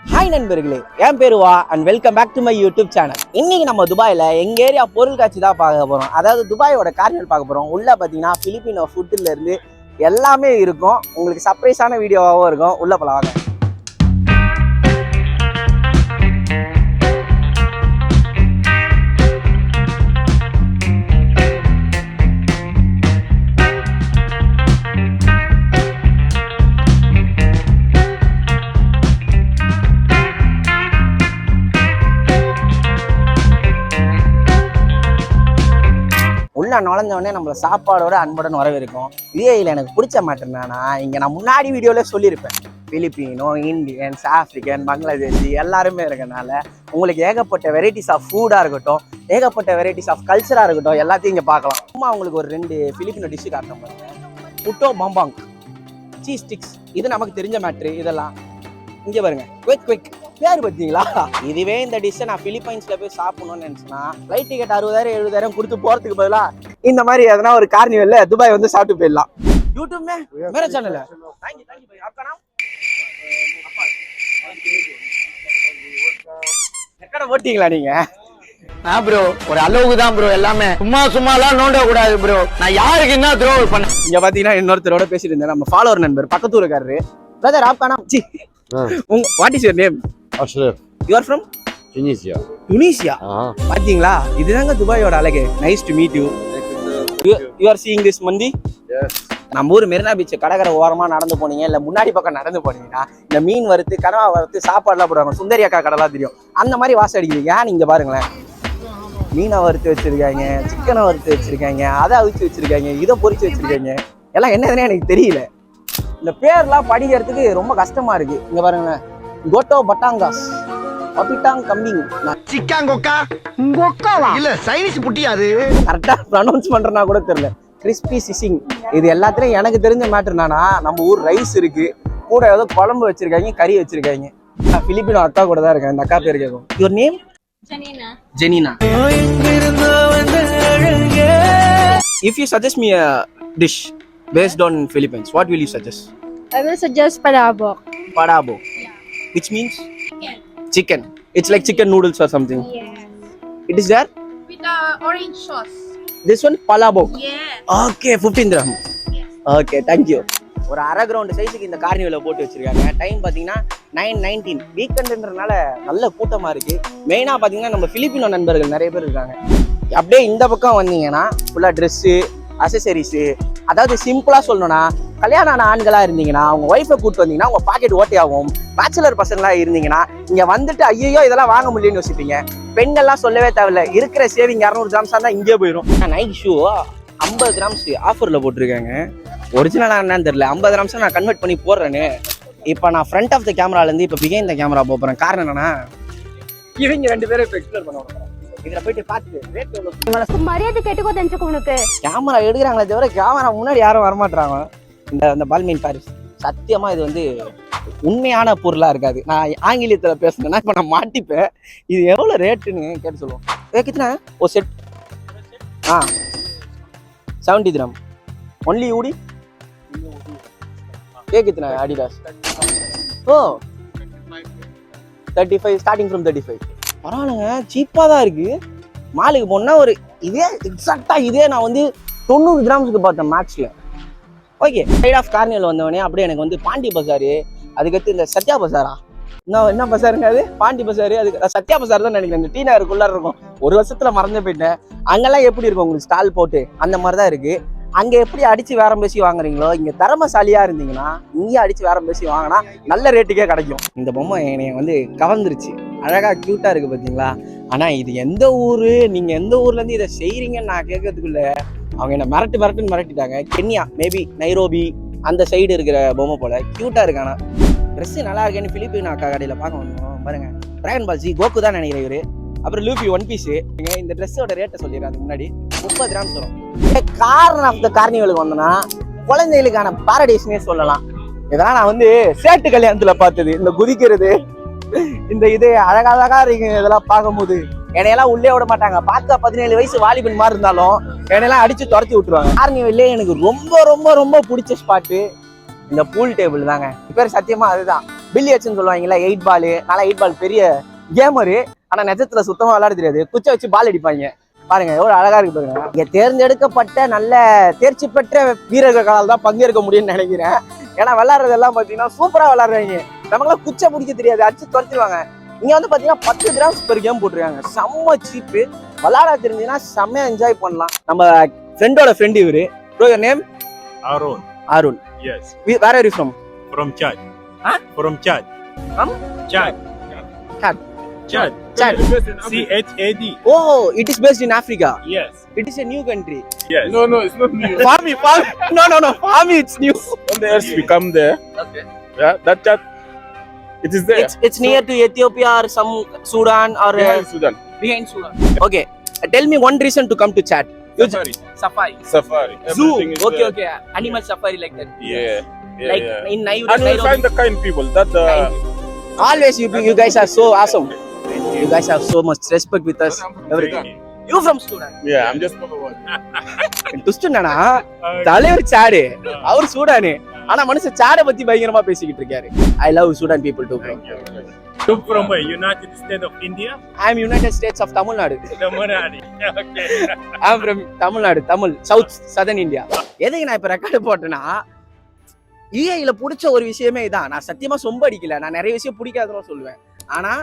Hi நண்பர்களே, என் பேரு வா and welcome back to my YouTube channel. இன்னைக்கு நம்ம துபாயில் எங்கள் ஏரியா பொருள் காட்சி தான் பார்க்க போகிறோம். அதாவது துபாயோட கார்னிவல் பார்க்க போகிறோம். உள்ளே பார்த்தீங்கன்னா பிலிப்பினோ ஃபுட்டுலேருந்து எல்லாமே இருக்கும். உங்களுக்கு சர்ப்ரைஸான வீடியோவாகவும் இருக்கும். உள்ளே போகலாம் வாங்க. உள்ள நுழைஞ்சவொடனே நம்மள சாப்பாடோட அன்புடன் வரவேற்கும். யூஏஇல எனக்கு பிடிச்ச மேட்டர் என்னன்னா, இங்கே நான் முன்னாடி வீடியோவில் சொல்லியிருப்பேன், பிலிப்பினோ, இந்தியன்ஸ், ஆஃப்ரிக்கன், பங்களாதேஷி எல்லாருமே இருக்கனால உங்களுக்கு ஏகப்பட்ட வெரைட்டிஸ் ஆஃப் ஃபுட்டாக இருக்கட்டும், ஏகப்பட்ட வெரைட்டிஸ் ஆஃப் கல்ச்சராக இருக்கட்டும், எல்லாத்தையும் இங்கே பார்க்கலாம். சும்மா உங்களுக்கு ஒரு 2 பிலிப்பினோ டிஷ்ஷு காட்டுறேன் பாருங்க. புட்டோ பாம்பாங், சீஸ் ஸ்டிக்ஸ், இது நமக்கு தெரிஞ்ச மேட்ரு. இதெல்லாம் இங்கே பாருங்க, குவிக் குவிக் பேர் பார்த்தீங்களா? இதுவே இந்த டிஷ்ஷை நான் பிலிப்பைன்ஸ்ல போய் சாப்பிடணும்னு நினைச்சேன்னா ஃப்ளைட் டிக்கெட் 60,000 70,000 கொடுத்து போறதுக்கு பதிலாக இந்த மாதிரி எதனா ஒரு கார்னிவல்ல துபாய் வந்து சாப்பிட்டு போயிடலாம். யூடியூப் மேரே சேனல் எக்கட ஓட்டிங்களா நீங்க? ப்ரோ ஒரு அளவுக்கு தான் ப்ரோ, எல்லாமே சும்மாலாம் நோண்ட கூடாது ப்ரோ. நான் யாருக்கு என்ன த்ரோல் பண்ண? இங்க பாத்தீங்கன்னா இன்னொருத்தரோட பேசிட்டு இருந்தேன், நம்ம ஃபாலோவர் நண்பர், பக்கத்தூருக்காரரு. பிரதர் ஆப்கா நாம் see what is your name? Ashraf. You are from Tunisia. Tunisia. பாத்தீங்களா, இதுதாங்க துபாயோட அழகு. Nice to meet you. You are seeing this மந்தி? Yes. நம்ம ஊர் மெரினா பீச் கடற்கரை ஓரமா நடந்து போனீங்க, இல்ல முன்னாடி பக்கம் நடந்து போனீங்கன்னா இந்த மீன் வறுத்து, கனவா வறுத்து, சாப்பாடுலாம் போடுவாங்க. சுந்தரி அக்கா கடைலாம் தெரியும். அந்த மாதிரி வாசம் அடிக்கிறீங்க. நீங்க பாருங்களேன், மீனை வறுத்து வச்சிருக்காங்க, சிக்கனை வறுத்து வச்சிருக்காங்க, அதை அவிச்சு வச்சிருக்காங்க, இதை பொரிச்சு வச்சிருக்காங்க. எல்லாம் என்னதுன்னே எனக்கு தெரியல. இந்த பேர்லாம் படிக்கிறதுக்கு ரொம்ப கஷ்டமா இருக்கு. இங்க பாருங்களேன், கோட்டோ பட்டாங்காஸ், பபிட்டாங் கம்மிங். சிக்காங்கோக்கா ngokkaவா இல்ல சைனீஸ் புட்டி, அது கரெக்டா ப்ரொனவுன்ஸ் பண்றனா கூட தெரியல. கிறிஸ்பி சிசிங், இது எல்லாத்துலயும் எனக்கு தெரிஞ்ச மேட்டர் என்னன்னா, நம்ம ஊர் ரைஸ் இருக்கு, கூட ஏதோ குழம்பு வச்சிருக்காங்க, கறி வச்சிருக்காங்க. நான் பிலிப்பினோ அக்கா கூட தான் இருக்கேன். இந்த அக்கா பேர் கேட்கும். Your name? Jenina. If you suggest me a dish based on Philippines, what will you suggest? I will suggest palabok. Padabo, which means chicken. It's like chicken noodles or something. Yes. It is there With orange sauce. this one palabo. Yes. Okay, 15 dirham. Yes. Okay, thank you. ஒரு அரை ground சைஸுக்கு இந்த கார்னிவலை போட்டு வச்சிருக்காங்க. Time பார்த்தீங்கன்னா 9:19. வீக்கெண்டுன்றனால நல்ல கூட்டமாக இருக்கு. மெயினாக பார்த்தீங்கன்னா நம்ம பிலிப்பினோ நண்பர்கள் நிறைய பேர் இருக்காங்க. அப்படியே இந்த பக்கம் வந்தீங்கன்னா ஃபுல்லாக ட்ரெஸ்ஸு, அசசரிஸு, அதாவது சிம்பிளாக சொல்லணும்னா, கல்யாணம் ஆன ஆண்களாக இருந்தீங்கன்னா அவங்க ஒய்ஃபை கூப்பிட்டு வந்தீங்கன்னா உங்கள் பாக்கெட் ஓட்டையாகும். பேச்சுலர் பசங்களாக இருந்தீங்கன்னா இங்கே வந்துட்டு ஐயோ இதெல்லாம் வாங்க முடியும்னு யோசிப்பீங்க. பெண்கள்லாம் சொல்லவே தேவையில்ல, இருக்கிற சேவிங் 200 கிராம்ஸாக இருந்தால் இங்கே போயிடும். நைட் ஷூ 50 கிராம்ஸ் ஆஃபரில் போட்டிருக்காங்க. ஒரிஜினலாக என்னன்னு தெரியல. 50 கிராம்ஸாக நான் கன்வெர்ட் பண்ணி போடுறேன்னு. இப்போ நான் ஃப்ரண்ட் ஆஃப் த கேமராலேருந்து இப்போ பிகைன் த கேமரா போகிறேன். காரணம் என்னன்னா, இவங்க 2 பேரும் இப்போ எக்ஸ்ப்ளோர் பண்ண போகிறேன். இதில் போயிட்டு பார்த்து ரேட் எவ்வளோ மரியாதை கேட்டுக்கோ தெரிஞ்சுக்கோ. உனக்கு கேமரா எடுக்கிறாங்களே தவிர கேமரா முன்னாடி யாரும் வரமாட்டாங்க. இந்த பால்மீன் பாரிஸ் சத்தியமாக இது வந்து உண்மையான பொருளாக இருக்காது. நான் ஆங்கிலத்தில் பேசுனேன்னா இப்போ நான் மாட்டிப்பேன். இது எவ்வளோ ரேட்டுன்னு கேட்டு சொல்லுவோம். கித்தனா ஓ செட்? 70 dirham ஒன்லி ஊடி. கித்தனா அடிடாஸ்? ஓ 35, ஸ்டார்டிங் ஃப்ரம் 35. பரவாயில்லைங்க, சீப்பாக தான் இருக்குது. மாலுக்கு போனால் ஒரு இதே எக்ஸாக்டாக இதே நான் வந்து 90 கிராம்ஸுக்கு பார்த்தேன் மேக்ஸில். ஓகே, சைட் ஆஃப் கார்னிவல் வந்தவொடனே அப்படியே எனக்கு வந்து பாண்டி பசாரு, அதுக்கடுத்து இந்த சத்யா பசாரா, என்ன பசாருங்க அது? பாண்டி பசாரு, அதுக்கு சத்யா பசார் தான் நினைக்கிறேன். இந்த டீனருக்குள்ளார இருக்கும். ஒரு வருஷத்தில் மறந்து போயிட்டேன். அங்கெல்லாம் எப்படி இருக்கும் உங்களுக்கு ஸ்டால் போட்டு? அந்த மாதிரி தான் இருக்குது. அங்கே எப்படி அடித்து வேறம் பேசி வாங்குறீங்களோ, இங்கே திறமசாலியாக இருந்தீங்கன்னா இங்கே அடித்து வேறம் பேசி வாங்கினா நல்ல ரேட்டுக்கே கிடைக்கும். இந்த பொம்மை என்னை வந்து கவர்ந்துருச்சு. அழகாக க்யூட்டாக இருக்குது பார்த்தீங்களா? ஆனால் இது எந்த ஊர், நீங்கள் எந்த ஊர்லேருந்து இதை செய்கிறீங்கன்னு நான் கேட்கறதுக்குள்ள அவங்க என்னை மிரட்டிட்டாங்க. கென்யா, மேபி நைரோபி அந்த சைடு இருக்கிற பொம்மை போல் க்யூட்டாக இருக்கு. ஆனால் ட்ரெஸ்ஸு நல்லா இருக்கேன்னு பிலிப்பினோ அக்கா கடையில் பார்க்க வந்தோம். பாருங்கள், ட்ராகன் பால் ஜி கோக்கு தான் நினைக்கிறேன் இவர். அப்புறம் லூபி ஒன் பீஸு. இந்த ட்ரெஸ்ஸோட ரேட்டை சொல்லிடுறேன். அதுக்கு முன்னாடி 30 கிராம்ஸ் வரும். காரணம் ஆஃப் த கார்னிவலுக்கு வந்தோன்னா குழந்தைகளுக்கான பாரடைஸ்னே சொல்லலாம். இதெல்லாம் நான் வந்து சேட்டு கல்யாணத்தில் பார்த்தது. இந்த குதிக்கிறது, இந்த இது அழகழகா இருக்கு. இதெல்லாம் பார்க்கும்போது என்னையெல்லாம் உள்ளே விட மாட்டாங்க. பார்க்க 17 வயசு வாலிபன் மாதிரி இருந்தாலும் என்னையெல்லாம் அடிச்சு துரத்தி விட்டுருவாங்க. கார்னிவல்லே எனக்கு ரொம்ப ரொம்ப ரொம்ப பிடிச்ச ஸ்பாட்டு இந்த பூல் டேபிள் தாங்க. பேர் சத்தியமா அதுதான். பில்லியர்ட்ஸ்னு சொல்லுவாங்கல்ல 8 பால். நல்லா 8 பால் பெரிய கேமரு. ஆனா நிஜத்துல சுத்தமா விளையாட தெரியாது. குச்சை வச்சு பால் அடிப்பாங்க. பாருங்க எவ்வளவு அழகா இருக்கு பாருங்க. இங்க தேர்ந்தெடுக்கப்பட்ட நல்ல தேர்ச்சி பெற்ற வீரர்களால் தான் பங்கேற்க முடியும்னு நினைக்கிறேன். ஏன்னா விளையாடுறதெல்லாம் பாத்தீங்கன்னா சூப்பரா விளையாடுறாங்க. நமக்கெல்லாம் குச்சை பிடிக்க தெரியாது, அடிச்சு துரத்திடுவாங்க. இங்க வந்து பாத்தீங்கன்னா 10 dirhams பெர் கேம் போட்டுருக்காங்க. செம்ம சீப்பு. விளையாட தெரிஞ்சதுன்னா செம்மையா என்ஜாய் பண்ணலாம். நம்ம ஃப்ரெண்டோட ஃப்ரெண்ட் இவரு. Bro your name? Arun. Arun. Yes. Where are you from? From Chad. Huh? From Chad. From? Chad. Chad. Chad. Chad. CHAD. Oh, it is based in Africa. Yes. It is a new country. Yes. No, it's not new. For me. No. For me, it's new. When the else we come there, Okay. yeah, that chat, it is there. It's near to Ethiopia or some Sudan or Behind Sudan. behind Sudan. Okay. Tell me one reason to come to Chad. Safari. Safari. Safari. Zoo. Everything is Okay, there. okay. Animal safari like that. Yeah. Like yeah. in Nairobi. And we find the kind people that Always you guys are so awesome. You guys have so much respect with us. Everything. You from Sudan? yeah, I'm just number one. துஷ்டனா தலைவர் சாடு அவர் சூடானு ஆனா மனுஷன் சாட பத்தி பயங்கரமா பேசிக்கிட்டு இருக்காரு. I love Sudan people too, bro. You from where? United States of India? I am United States of Tamil Nadu. Tamil Nadu. Okay. I am from Tamil Nadu, Tamil, South, Southern India. எதுக்கு நான் இப்ப record போட்டேன்னா EAல பிடிச்ச ஒரு விஷயமே இதான். நான் சத்தியமா சொம்ப அடிக்கல. நான் நிறைய விஷயம் பிடிக்காதுன்னு சொல்லுவேன். ஆனா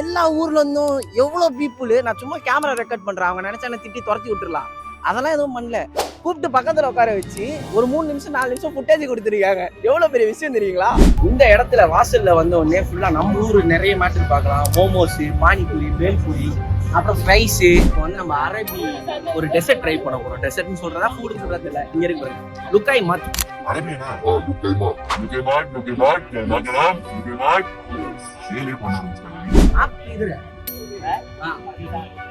எல்லா ஊர்ல இருந்தும் எவ்வளவு பீப்புள் நான் சும்மா கேமரா ரெக்கார்ட் பண்றேன். அவங்க நினைச்சா என்ன திட்டி துரத்தி விட்டுறலாம். அதெல்லாம் எதுவும் பண்ணல. கூப்பிட்டு பக்கத்துல உட்கார வச்சு ஒரு 3 நிமிஷம் 4 நிமிஷம் ஃபுட்டேஜ் கொடுத்துருக்காங்க. எவ்வளவு பெரிய விஷயம் தெரியுங்களா? இந்த இடத்துல வாசல்ல வந்த உடனே ஃபுல்லா நம்ம ஊரு நிறைய மேட்டர் பார்க்கலாம். மோமோஸ், பானிபூரி, பேல்பூரி, அப்புறம் ஃப்ரைஸ். இப்போ வந்து நம்ம அரபி ஒரு டெசர்ட் ட்ரை பண்ண போறோம். டெசர்ட்னு சொல்றதா ஃபுட்னு சொல்றது இல்ல. இங்க இருக்கு பாருங்க. லுக்காய் மாத். அரபினா லுகேமாட் சேலே பண்ணாங்க. आप इधर है? हाँ।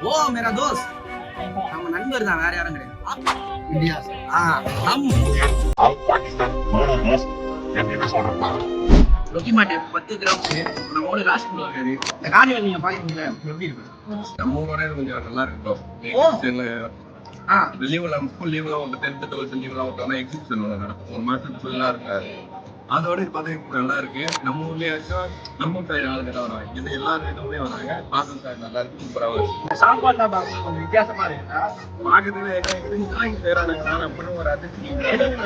वो मेरा दोस्त நம்ம நண்பர் தான், வேற யாரும் கிடையாது. இந்தியா से हम आप पाकिस्तान मेरा दोस्त என்ன சொல்றா? லொக்கி மாட்டே 10 கிராம் நம்ம ஊர்ல லாஸ்ட் பண்ணுவாரு. இந்த கார்னிவல் நீங்க பாத்தீங்களா எப்படி இருக்கு? நம்ம ஊரே கொஞ்சம் நல்லா இருக்கும். லீவ்ல ஃபுல் லீவ்ல வந்து 10th 12th லீவ்ல விட்டோம்னா எக்ஸிபிஷன் நடக்கும். ஒரு மாசம் ஃபுல்லா இருக்காது. அதோட இது பார்த்தீங்கன்னா நல்லா இருக்கு. நம்ம ஊர்லயே நம்ம சைடு ஆளுங்க தான் வராங்க. இது எல்லாரும் இதுலயே வராங்க. பார்க்க சைடு நல்லா இருக்கு, சூப்பராக இருக்கு. சாப்பாடுலாம் பார்க்க கொஞ்சம் வித்தியாசமா இருக்குதா? பார்க்கறதுல என்ன செய்யறானுங்க அப்படின்னு ஒரு அதிர்ச்சி.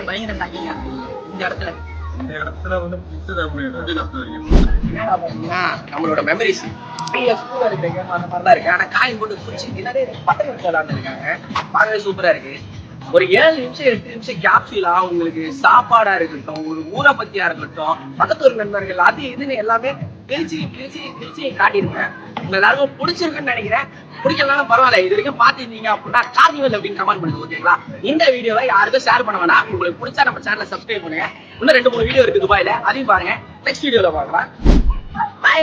பயங்கர டாக்கிங்கா இந்த இடத்துல. இந்த இடத்துல வந்து புத்தக நம்மளோட மெமரிஸ் ஸ்கூல்ல இருக்கிற கேம் அந்த மாதிரி தான் இருக்கு. ஆனா காயின் போட்டு குச்சி எல்லாரே பட்டன் விளையாண்டு இருக்காங்க. பார்க்கவே சூப்பரா இருக்கு. ஒரு 7 நிமிஷம் 8 நிமிஷம் கேப் ஃபீலா உங்களுக்கு சாப்பாடா இருக்கட்டும், ஒரு ஊரை பத்தியா இருக்கட்டும், பக்கத்து ஒரு நண்பர்கள் அது இதுன்னு எல்லாமே பிரிச்சு காட்டியிருப்பேன். உங்க எல்லாருக்கும் பிடிச்சிருக்குன்னு நினைக்கிறேன். பிடிக்கலாம் பரவாயில்ல. இது வரைக்கும் பாத்துருந்தீங்க அப்படின்னா கார்னிவல் அப்படின்னு கமெண்ட் பண்ணுங்க. ஓகேங்களா? இந்த வீடியோவை யாருக்கும் ஷேர் பண்ண வேணாம். உங்களுக்கு பிடிச்சா நம்ம சேனலை சப்ஸ்கிரைப் பண்ணுங்க. இன்னும் 2-3 வீடியோ இருக்கு துபாயில, அதையும் பாருங்க. நெக்ஸ்ட் வீடியோல பார்க்கலாம். பை.